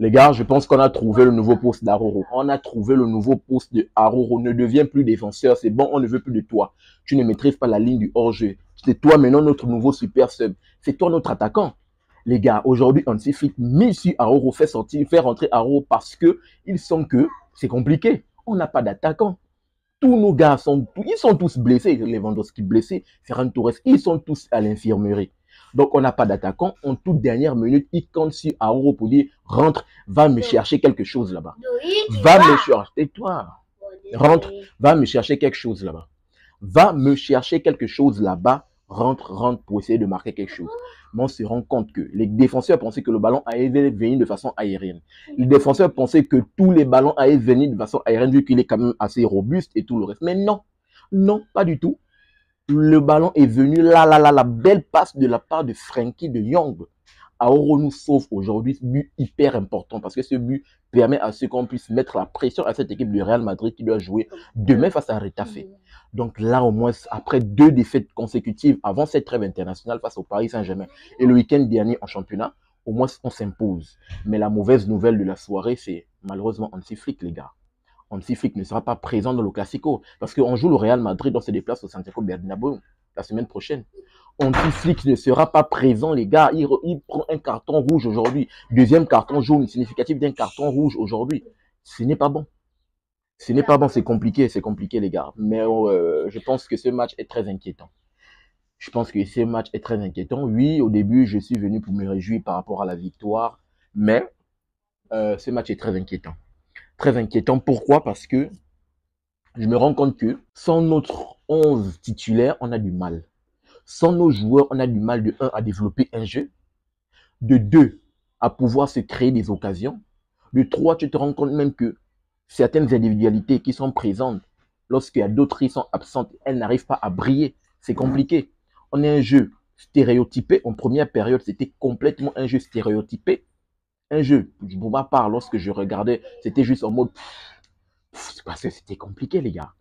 Les gars, je pense qu'on a trouvé le nouveau poste d'Aroro. On a trouvé le nouveau poste de Aroro. Ne deviens plus défenseur. C'est bon, on ne veut plus de toi. Tu ne maîtrises pas la ligne du hors-jeu. C'est toi maintenant notre nouveau super sub. C'est toi notre attaquant. Les gars, aujourd'hui, Hansi Flick mise sur Aroro, fait rentrer Aroro parce que ils sont que c'est compliqué. On n'a pas d'attaquant. Tous nos gars ils sont tous blessés. Lewandowski blessé, Ferran Torres, ils sont tous à l'infirmerie. Donc, on n'a pas d'attaquant. En toute dernière minute, il compte sur Aroro pour dire rentre, va me chercher quelque chose là-bas. Va me chercher, toi. Rentre, va me chercher quelque chose là-bas. Va me chercher quelque chose là-bas. Rentre pour essayer de marquer quelque chose. Mais on se rend compte que les défenseurs pensaient que le ballon allait venir de façon aérienne. Les défenseurs pensaient que tous les ballons allaient venir de façon aérienne vu qu'il est quand même assez robuste et tout le reste. Mais non, non, pas du tout. Le ballon est venu là, la belle passe de la part de Frenkie de Jong. Aroro nous sauve aujourd'hui, ce but hyper important parce que ce but permet à ce qu'on puisse mettre la pression à cette équipe du Real Madrid qui doit jouer demain face à Retafe. Donc là, au moins, après 2 défaites consécutives avant cette trêve internationale face au Paris Saint-Germain et le week-end dernier en championnat, au moins on s'impose. Mais la mauvaise nouvelle de la soirée, c'est malheureusement Hansi Flick, les gars. Hansi Flick ne sera pas présent dans le Classico parce qu'on joue le Real Madrid, on se déplace au Santiago Bernabéu la semaine prochaine. Hansi Flick ne sera pas présent, les gars. Il prend un carton rouge aujourd'hui. Deuxième carton jaune significatif d'un carton rouge aujourd'hui. Ce n'est pas bon. Ce n'est pas bon, c'est compliqué, les gars. Mais je pense que ce match est très inquiétant. Je pense que ce match est très inquiétant. Oui, au début, je suis venu pour me réjouir par rapport à la victoire. Mais ce match est très inquiétant. Très inquiétant. Pourquoi? Parce que je me rends compte que sans notre 11 titulaire, on a du mal. Sans nos joueurs, on a du mal de 1 à développer un jeu, de 2 à pouvoir se créer des occasions, de 3 tu te rends compte même que certaines individualités qui sont présentes, lorsqu'il y a d'autres qui sont absentes, elles n'arrivent pas à briller. C'est compliqué. On est un jeu stéréotypé. En première période, c'était complètement un jeu stéréotypé. Un jeu, pour ma part, lorsque je regardais, c'était juste en mode... parce que c'était compliqué, les gars.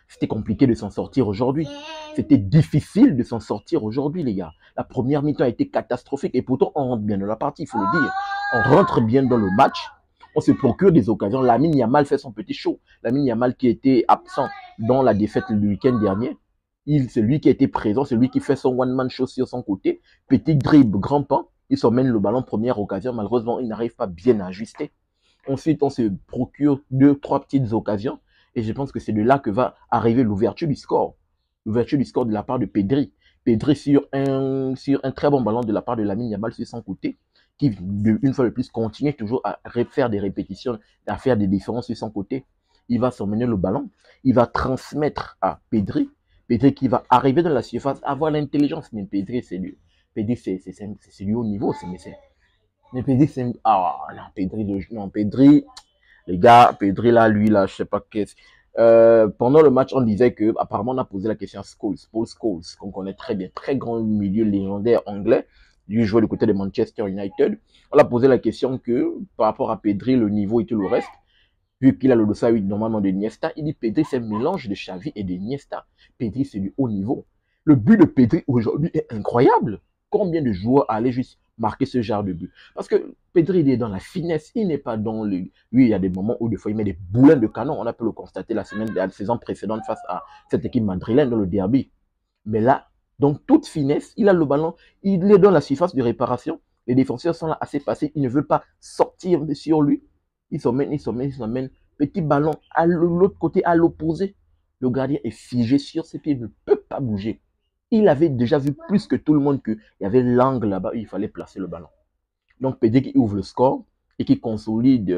C'était compliqué de s'en sortir aujourd'hui. C'était difficile de s'en sortir aujourd'hui, les gars. La première mi-temps a été catastrophique et pourtant on rentre bien dans la partie, il faut le dire. On rentre bien dans le match. On se procure des occasions. Lamine Yamal fait son petit show. Lamine Yamal qui était absent dans la défaite du week-end dernier. C'est lui qui a été présent, c'est lui qui fait son one-man show sur son côté. Petit dribble, grand pan. Il s'emmène le ballon, première occasion. Malheureusement, il n'arrive pas bien à ajuster. Ensuite, on se procure 2-3 petites occasions. Et je pense que c'est de là que va arriver l'ouverture du score. L'ouverture du score de la part de Pedri. Pedri sur un très bon ballon de la part de Lamine Yamal sur son côté, qui, une fois de plus, continue toujours à faire des répétitions, à faire des différences sur son côté. Il va s'emmener le ballon. Il va transmettre à Pedri. Pedri qui va arriver dans la surface, avoir l'intelligence. Mais Pedri, c'est lui. Pedri, c'est lui au niveau. Mais Pedri, c'est... Ah non, Pedri... Les gars, Pedri là, lui là, je sais pas qu'est-ce. Pendant le match, on disait que, apparemment, on a posé la question à Paul Scholes, qu'on connaît très bien, très grand milieu légendaire anglais, lui jouait du côté de Manchester United. On a posé la question que, par rapport à Pedri, le niveau et tout le reste, vu qu'il a le dossier normalement de Niesta, il dit Pedri, c'est un mélange de Xavi et de Niesta. Pedri, c'est du haut niveau. Le but de Pedri aujourd'hui est incroyable. Combien de joueurs allaient juste marquer ce genre de but? Parce que Pedri, il est dans la finesse, il n'est pas dans le... Oui, il y a des moments où des fois il met des boulins de canon. On a pu le constater la saison précédente face à cette équipe madrilène dans le derby. Mais là, dans toute finesse, il a le ballon, il est dans la surface de réparation. Les défenseurs sont là assez passés, il ne veut pas sortir sur lui. Il s'emmène. Petit ballon à l'autre côté, à l'opposé. Le gardien est figé sur ses pieds, il ne peut pas bouger. Il avait déjà vu plus que tout le monde qu'il y avait l'angle là-bas où il fallait placer le ballon. Donc, Pedri qui ouvre le score et qui consolide,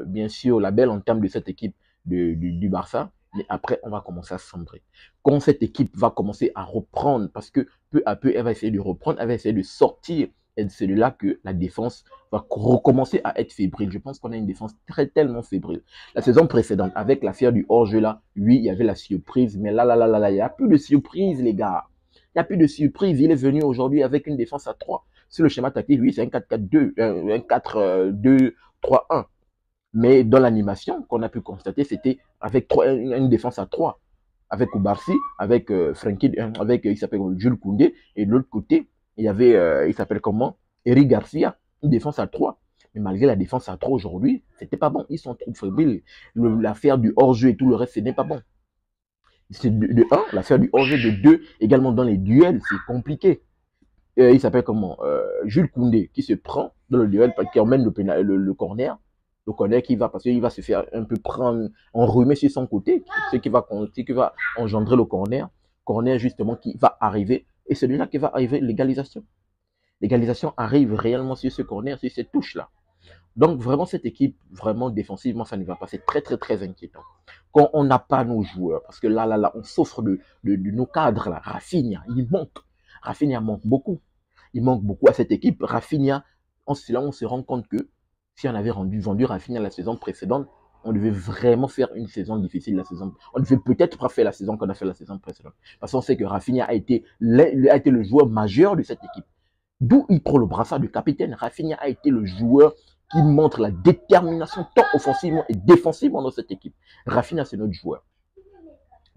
bien sûr, la belle entame de cette équipe du Barça. Mais après, on va commencer à sombrer. Quand cette équipe va commencer à reprendre, parce que peu à peu, elle va essayer de reprendre, elle va essayer de sortir. Et c'est de là que la défense va recommencer à être fébrile. Je pense qu'on a une défense tellement fébrile. La saison précédente, avec l'affaire du hors-jeu là, oui, il y avait la surprise. Mais là, il n'y a plus de surprise, les gars. Il n'y a plus de surprise. Il est venu aujourd'hui avec une défense à 3. Sur le schéma tactique, oui, c'est un 4-4-2, un 4-2-3-1. Mais dans l'animation qu'on a pu constater, c'était avec une défense à 3. Avec Koubarsi, avec Frenkie, avec il s'appelle Jules Koundé. Et de l'autre côté, il y avait, il s'appelle comment? Eric Garcia, une défense à 3. Mais malgré la défense à 3 aujourd'hui, c'était pas bon. Ils sont trop fébriles. L'affaire du hors-jeu et tout le reste, ce n'est pas bon. C'est de 1, l'affaire du hors-jeu, de 2, également dans les duels, c'est compliqué. Il s'appelle comment Jules Koundé, qui se prend dans le duel, qui emmène le corner. Le corner qui va, parce qu'il va se faire un peu prendre, enrhumer sur son côté, ce qui va engendrer le corner. Corner, justement, qui va arriver. Et c'est déjà qui va arriver l'égalisation. L'égalisation arrive réellement sur ce corner, sur cette touche-là. Donc, vraiment, cette équipe, vraiment défensivement, ça ne va pas. C'est très, très, très inquiétant. Quand on n'a pas nos joueurs, parce que là, on souffre de nos cadres, là. Rafinha, il manque. Rafinha manque beaucoup. Il manque beaucoup à cette équipe. Rafinha, on se rend compte que si on avait vendu Rafinha la saison précédente, on devait vraiment faire une saison difficile la saison. On devait peut-être pas faire la saison qu'on a fait la saison précédente. Parce qu'on sait que Rafinha a été le joueur majeur de cette équipe. D'où il prend le brassard du capitaine. Rafinha a été le joueur qui montre la détermination tant offensivement et défensivement dans cette équipe. Rafinha, c'est notre joueur.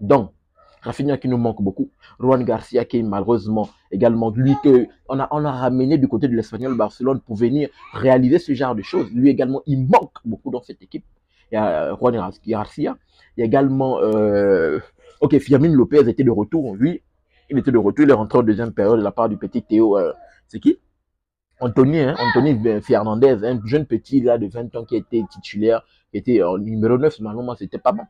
Donc, Rafinha qui nous manque beaucoup. Ruan Garcia qui est malheureusement également lui que on a ramené du côté de l'Espagnol Barcelone pour venir réaliser ce genre de choses. Lui également, il manque beaucoup dans cette équipe. Il y a Ruan Garcia. Il y a également ok, Firmine Lopez était de retour. Lui, il était de retour. Il est rentré en deuxième période de la part du petit Théo. C'est qui Anthony, hein, Anthony Fernandez, un jeune petit là de 20 ans qui était titulaire, qui était numéro 9, malheureusement, c'était pas bon.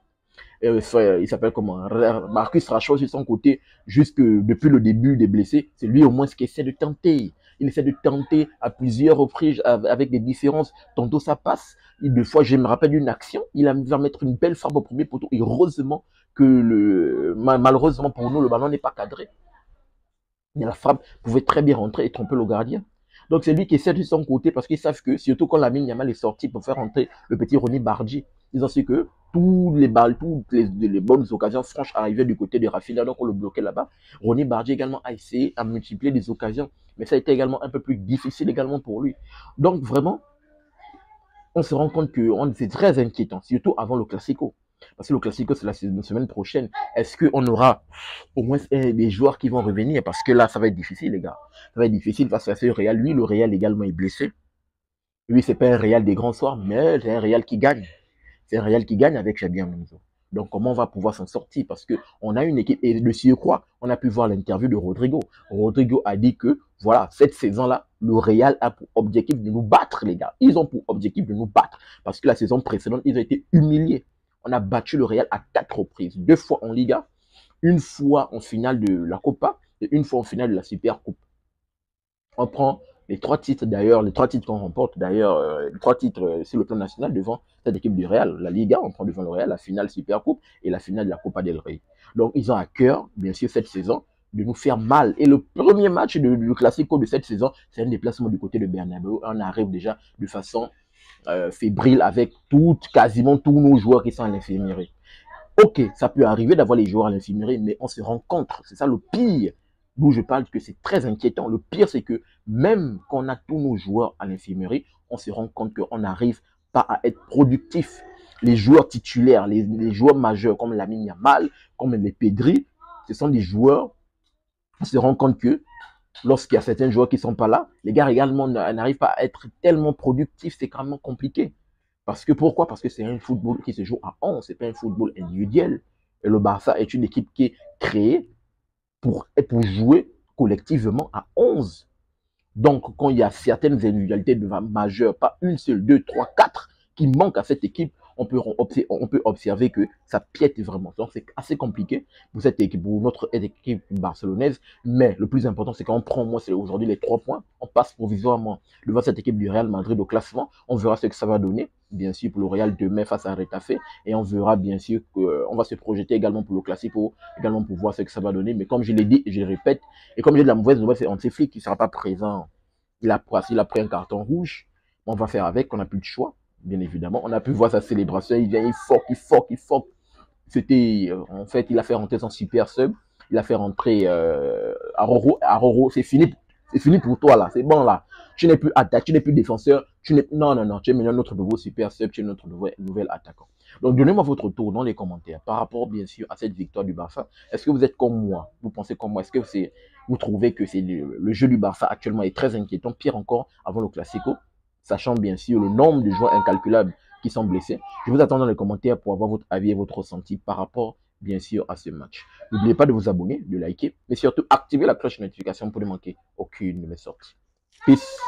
Il s'appelle comment Marcus Rashford sur son côté, jusque depuis le début des blessés, c'est lui au moins ce qui essaie de tenter. Il essaie de tenter à plusieurs reprises avec des différences. Tantôt ça passe. Des fois, je me rappelle d'une action, il va mettre une belle frappe au premier poteau. Et heureusement que malheureusement pour nous, le ballon n'est pas cadré. Mais la frappe pouvait très bien rentrer et tromper le gardien. Donc c'est lui qui essaie de son côté parce qu'ils savent que, surtout quand Lamine Yamal est sorti pour faire rentrer le petit Ronny Bardji, ils ont su que toutes les bonnes occasions franches arrivaient du côté de Rafinha, donc on le bloquait là-bas. Ronny Bardji également a essayé à multiplier des occasions, mais ça a été également un peu plus difficile également pour lui. Donc vraiment, on se rend compte que c'est très inquiétant, surtout avant le Classico. Parce que le Classico, c'est la semaine prochaine. Est-ce qu'on aura au moins des joueurs qui vont revenir? Parce que là, ça va être difficile, les gars. Ça va être difficile face à ce Real. Lui, le Real également est blessé. Lui, c'est pas un Real des grands soirs, mais c'est un Real qui gagne. C'est un Real qui gagne avec Xabi Alonso. Donc, comment on va pouvoir s'en sortir? Parce qu'on a une équipe, et de surcroît, on a pu voir l'interview de Rodrigo. Rodrigo a dit que, voilà, cette saison-là, le Real a pour objectif de nous battre, les gars. Ils ont pour objectif de nous battre. Parce que la saison précédente, ils ont été humiliés. On a battu le Real à 4 reprises. 2 fois en Liga, 1 fois en finale de la Copa et 1 fois en finale de la Super Coupe. On prend les 3 titres d'ailleurs, les 3 titres qu'on remporte d'ailleurs, les 3 titres sur le plan national devant cette équipe du Real. La Liga, on prend devant le Real, la finale Super Coupe et la finale de la Copa del Rey. Donc ils ont à cœur, bien sûr, cette saison, de nous faire mal. Et le premier match du Classico de cette saison, c'est un déplacement du côté de Bernabeu. On arrive déjà de façon fébrile avec quasiment tous nos joueurs qui sont à l'infirmerie. Ok, ça peut arriver d'avoir les joueurs à l'infirmerie, mais on se rencontre. C'est ça le pire. D'où je parle que c'est très inquiétant. Le pire, c'est que même quand on a tous nos joueurs à l'infirmerie, on se rend compte qu'on n'arrive pas à être productif. Les joueurs titulaires, les joueurs majeurs comme Lamine Yamal, comme les Pedri, ce sont des joueurs, on se rend compte que lorsqu'il y a certains joueurs qui ne sont pas là, les gars également n'arrivent pas à être tellement productifs, c'est quand même compliqué. Parce que pourquoi? Parce que c'est un football qui se joue à 11, c'est pas un football individuel. Et le Barça est une équipe qui est créée pour jouer collectivement à 11. Donc, quand il y a certaines individualités majeures, pas une seule, deux, trois, quatre, qui manquent à cette équipe, on peut observer que ça piète vraiment. Donc, c'est assez compliqué pour cette équipe, pour notre équipe barcelonaise. Mais le plus important, c'est qu'on prend, moi, c'est aujourd'hui les 3 points. On passe provisoirement devant cette équipe du Real Madrid au classement. On verra ce que ça va donner, bien sûr, pour le Real demain face à Retafe. Et on verra, bien sûr, qu'on va se projeter également pour le Classico, également pour voir ce que ça va donner. Mais comme je l'ai dit, et je le répète, et comme j'ai de la mauvaise nouvelle, c'est Hansi qui ne sera pas présent. Il a pris un carton rouge. On va faire avec, on n'a plus de choix, bien évidemment. On a pu voir sa célébration. Il vient, il foque. C'était, en fait, il a fait rentrer son super sub. Il a fait rentrer Aroro. C'est fini. C'est fini pour toi, là. C'est bon, là. Tu n'es plus attaquant, tu n'es plus défenseur. Non. Tu es maintenant notre nouveau super sub. Tu es notre nouvel attaquant. Donc, donnez-moi votre tour dans les commentaires par rapport, bien sûr, à cette victoire du Barça. Est-ce que vous êtes comme moi? Vous pensez comme moi? Est-ce que vous trouvez que le jeu du Barça actuellement est très inquiétant? Pire encore, avant le Classico. sachant bien sûr le nombre de joueurs incalculables qui sont blessés. Je vous attends dans les commentaires pour avoir votre avis et votre ressenti par rapport, bien sûr, à ce match. N'oubliez pas de vous abonner, de liker, mais surtout activer la cloche de notification pour ne manquer aucune de mes sorties. Peace.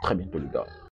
Très bientôt, les gars.